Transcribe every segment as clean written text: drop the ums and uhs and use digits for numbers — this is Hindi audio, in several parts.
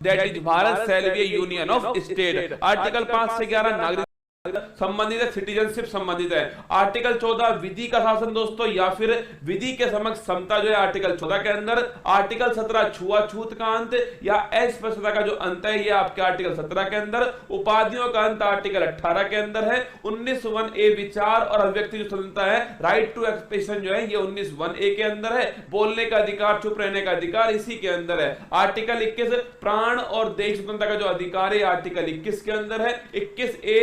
That is Bharat shall be union of state. Article 5 से 11 नागरिक संबंधित है, सिटीजनशिप संबंधित है। आर्टिकल 14 विधि का शासन दोस्तों या फिर विधि के समक्ष समता जो है आर्टिकल 14 के अंदर। आर्टिकल 17 छुआछूत का अंत या अस्पृश्यता का जो अंत है ये आपके आर्टिकल 17 के अंदर। उपाधियों का अंत आर्टिकल 18 के अंदर है। 19(1)(a) विचार और अभिव्यक्ति जो स्वतंत्रता है, राइट टू एक्सप्रेशन जो है ये 19(1)(a) के अंदर है। बोलने का अधिकार, चुप रहने का अधिकार इसी के अंदर है। आर्टिकल 21 प्राण और देश स्वतंत्रता का जो अधिकार है आर्टिकल 21 के अंदर है। 21(a)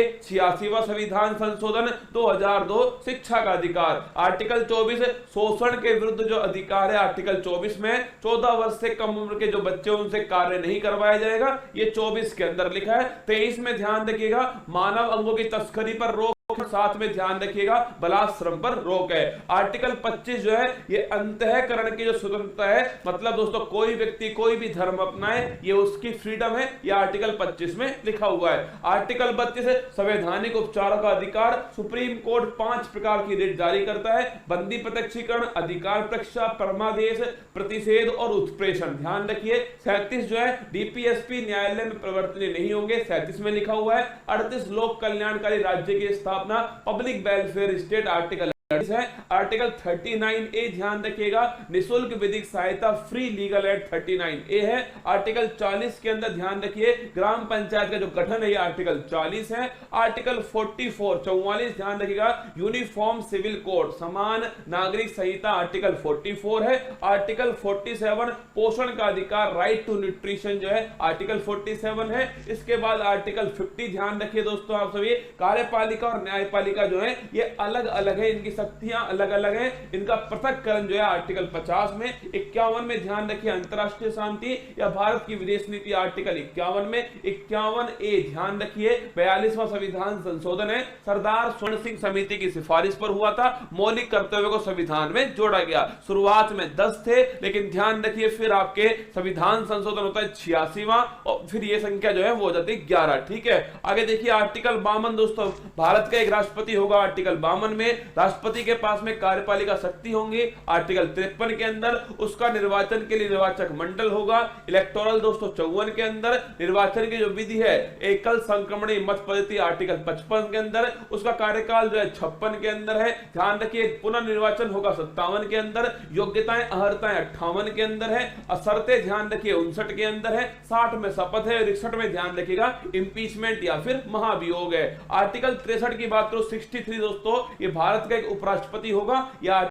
86वां संविधान संशोधन 2002 शिक्षा का अधिकार। आर्टिकल 24 शोषण के विरुद्ध जो अधिकार है आर्टिकल 24 में 14 वर्ष से कम उम्र के जो बच्चे उनसे कार्य नहीं करवाया जाएगा, ये 24 के अंदर लिखा है। 23 में ध्यान रखिएगा मानव अंगों की तस्करी पर रोक, साथ में ध्यान रखिएगा बलात्संग पर रोक है। आर्टिकल 25 जो है ये अंतःकरण की जो स्वतंत्रता है, मतलब दोस्तों कोई व्यक्ति कोई भी धर्म अपनाए ये उसकी फ्रीडम है, ये आर्टिकल 25 में लिखा हुआ है। आर्टिकल 32 संवैधानिक उपचारों का अधिकार। सुप्रीम कोर्ट 5 प्रकार की रिट जारी करता है। बंदी प्रत्यक्षीकरण, अधिकार परीक्षा, परमादेश, प्रतिषेध और उत्प्रेषण। ध्यान रखिए 37 जो है डीपीएसपी न्यायालय में परिवर्तनीय नहीं होंगे, 37 में लिखा हुआ है। 38 लोक कल्याणकारी राज्य की स्थापना, पब्लिक वेलफेयर स्टेट आर्टिकल है। आर्टिकल 39A ध्यान रखिएगा निशुल्क विधिक सहायता, फ्री लीगल एड 39A है। आर्टिकल 40 के अंदर ध्यान रखिए ग्राम पंचायत का जो गठन है ये आर्टिकल 40 है। आर्टिकल 44 ध्यान रखिएगा यूनिफॉर्म सिविल कोड, समान नागरिक संहिता आर्टिकल 44 है। आर्टिकल 47 पोषण का अधिकार, राइट टू न्यूट्रिशन जो है आर्टिकल 47 है। इसके बाद आर्टिकल 50 ध्यान रखिए दोस्तों आप सभी, कार्यपालिका और न्यायपालिका जो है ये अलग अलग है, इनकी शक्तियां अलग अलग हैं, इनका पृथक्करण जो है आर्टिकल 50 में। 51 में ध्यान रखिए अंतरराष्ट्रीय शांति या भारत की विदेश नीति आर्टिकल 51 में। 51A ध्यान रखिए 42वां संविधान संशोधन है, सरदार स्वर्ण सिंह समिति की सिफारिश पर हुआ था। मौलिक कर्तव्यों को संविधान में जोड़ा गया। शुरुआत में 10 थे लेकिन ध्यान रखिए फिर आपके संविधान संशोधन होता है 86वां और फिर ये संख्या जो है वो हो जाती है 11। ठीक है, आगे देखिए आर्टिकल 52 दोस्तों, भारत का एक राष्ट्रपति होगा। आर्टिकल 52 में राष्ट्रपति के पास में कार्यपालिका शक्ति होंगी। आर्टिकल 53 के अंदर उसका निर्वाचन के लिए निर्वाचक मंडल होगा। इलेक्टोरल दोस्तों 54 के अंदर निर्वाचन की जो विधि है एकल संक्रमणीय मत पद्धति आर्टिकल 55 के अंदर, उसका कार्यकाल जो है 56 के अंदर है। ध्यान रखिए पुनर्निर्वाचन होगा 57 के अंदर, योग्यताएं अहर्ताएं 58 के अंदर है, असरते ध्यान रखिए 59 के अंदर है, 60 में शपथ है, 61 में ध्यान रखिएगा इंपीचमेंट या फिर महाभियोग है। आर्टिकल 63 की बात करो 63 दोस्तों, ये भारत का एक उपराष्ट्रपति होगा या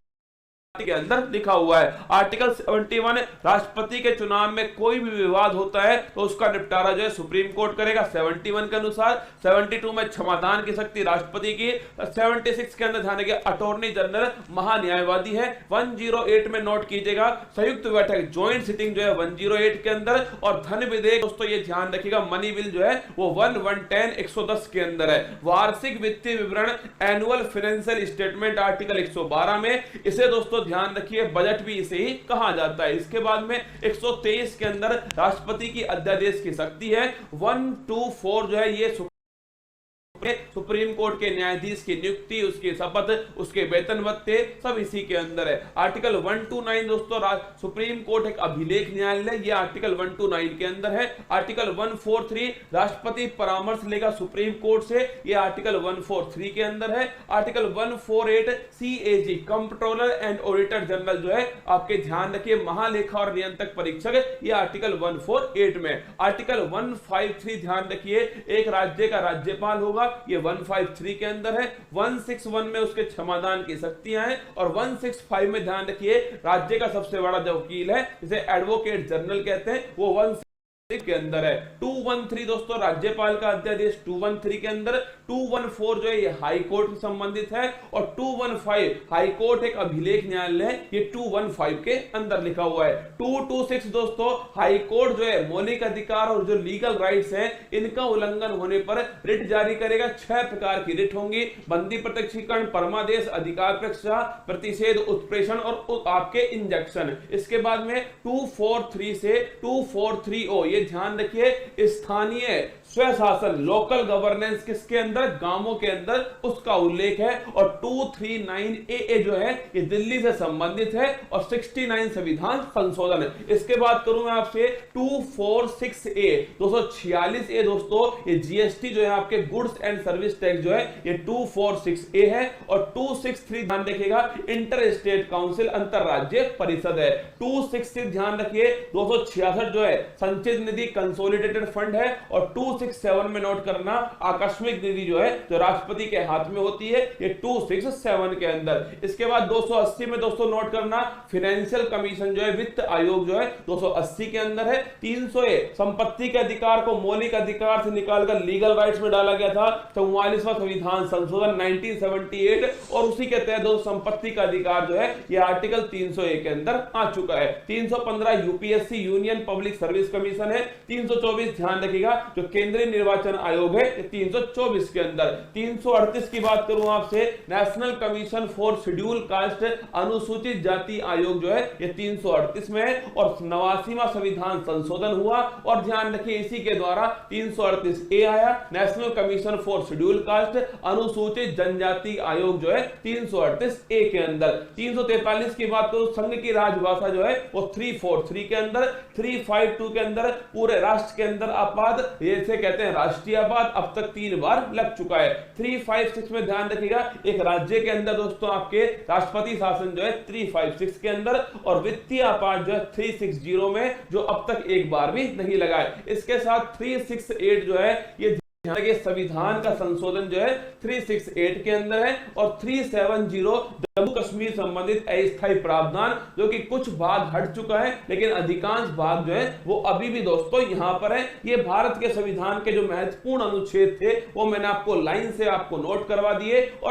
के अंदर लिखा हुआ है। आर्टिकल 71 राष्ट्रपति के चुनाव में कोई भी विवाद होता है तो उसका निपटारा जो है सुप्रीम कोर्ट करेगा 71 के अनुसार। 72 में क्षमादान की शक्ति राष्ट्रपति की। 76 के अंदर ध्यान रखिए अटॉर्नी जनरल महान्यायवादी है। 108 में नोट कीजिएगा संयुक्त बैठक ज्वाइंट सिटिंग जो है 108 के अंदर। और धन विधेयक दोस्तों ये ध्यान रखिएगा मनी बिल जो है वो 110 के अंदर है। वार्षिक वित्तीय विवरण एनुअल फाइनेंशियल स्टेटमेंट आर्टिकल 112 में, इसे दोस्तों ध्यान रखिए बजट भी इसे ही कहा जाता है। इसके बाद में 123 के अंदर राष्ट्रपति की अध्यादेश की शक्ति है। 124 जो है ये सुप्रीम कोर्ट के न्यायाधीश की नियुक्ति, उसकी शपथ, उसके वेतन भत्ते सब इसी के अंदर है। आर्टिकल 129 दोस्तों सुप्रीम कोर्ट एक अभिलेख न्यायालय, ये आर्टिकल 129 के अंदर है। आर्टिकल 143 राष्ट्रपति परामर्श लेगा सुप्रीम कोर्ट से, ये आर्टिकल 143 के अंदर है। Article 148 CAG controller and auditor general जो है आपके ध्यान रखिए महालेखा और नियंत्रक परीक्षक, ये आर्टिकल 148 में। आर्टिकल 153 ध्यान रखिए एक राज्य का राज्यपाल होगा, ये 153 के अंदर है। 161 में उसके क्षमादान की शक्तियां हैं। और 165 में ध्यान रखिए राज्य का सबसे बड़ा जो वकील है जिसे एडवोकेट जनरल कहते हैं वो 1 के अंदर है। 213 दोस्तों राज्यपाल का अध्यादेश 213 के अंदर। 214 जो है ये हाई कोर्ट से संबंधित है। और 215 हाई कोर्ट एक अभिलेख न्यायालय है, ये 215 के अंदर लिखा हुआ है। 226 दोस्तों हाई कोर्ट जो है मौलिक अधिकार और जो लीगल राइट्स हैं इनका उल्लंघन होने पर रिट जारी करेगा। 6 प्रकार की रिट होंगी, बंदी प्रत्यक्षीकरण, परमादेश, अधिकार परीक्षा, प्रतिषेध, उत्प्रेषण और आपके इंजेक्शन। इसके बाद में 243 से 243O ये ध्यान रखिए, स्थानीय स्वशासन, लोकल गवर्नेंस किसके अंदर, गांवों के अंदर, उसका उल्लेख है। और 239AA जो है ये दिल्ली से संबंधित है और 69 संविधान संशोधन है। इसके बाद करूं मैं आपसे 246A 246A दोस्तों, ये जीएसटी जो है आपके गुड्स एंड सर्विस टैक्स जो है ये 246A है। और 263 ध्यान रखिएगा, इंटर स्टेट काउंसिल, अंतरराज्य परिषद है। 266 ध्यान रखिए, 266 जो है संचित निधि कंसोलिडेटेड फंड है। और 267 में नोट करना, आकस्मिक निधि जो है जो राष्ट्रपति के हाथ में होती है, ये 267 के अंदर। इसके बाद 280 में दोस्तों नोट करना, फाइनेंशियल कमीशन जो है, वित्त आयोग जो है 280 के अंदर है। 300 संपत्ति के अधिकार को मौलिक अधिकार से निकालकर लीगल राइट्स में डाला गया था, 44वां संविधान संशोधन 1978, और उसी के तहत संपत्ति का अधिकार जो है ये आर्टिकल 301 के अंदर आ चुका है। 315 UPSC union public service commission है। 324 ध्यान रखिएगा जो केंद्रीय निर्वाचन आयोग है, 324 के अंदर। 338 की बात करूं आपसे, national commission for schedule caste, अनुसूचित जाति आयोग जो है ये 338 में है। और 89वां संविधान संशोधन हुआ, और ध्यान रखिए इसी के द्वारा 338A आया, national commission for schedule caste, अनुसूचित जनजाति आयोग जो है 338A के अंदर। 343 की बात करूं, संघ की राजभाषा जो है वो 343 के अंदर। 352 के अंदर पूरे राष्ट्र के अंदर आपात, इसे कहते हैं राष्ट्रीय आपात, अब तक 3 बार लग चुका है। 356 में ध्यान रखिएगा, एक राज्य के अंदर दोस्तों आपके राष्ट्रपति शासन जो है 356 के अंदर। और वित्तीय आपात जो है 360 में, जो अब तक एक बार भी नहीं लगा है। इसके साथ 368 जो है ये संविधान का संशोधन जो है 368 के अंदर है। और 370 जम्मू कश्मीर संबंधित अस्थायी प्रावधान, जो कि कुछ भाग हट चुका है लेकिन अधिकांश भाग जो है वो अभी भी दोस्तों यहां पर है। ये भारत के संविधान के जो महत्वपूर्ण अनुच्छेद थे वो मैंने आपको लाइन से आपको नोट करवा दिए। और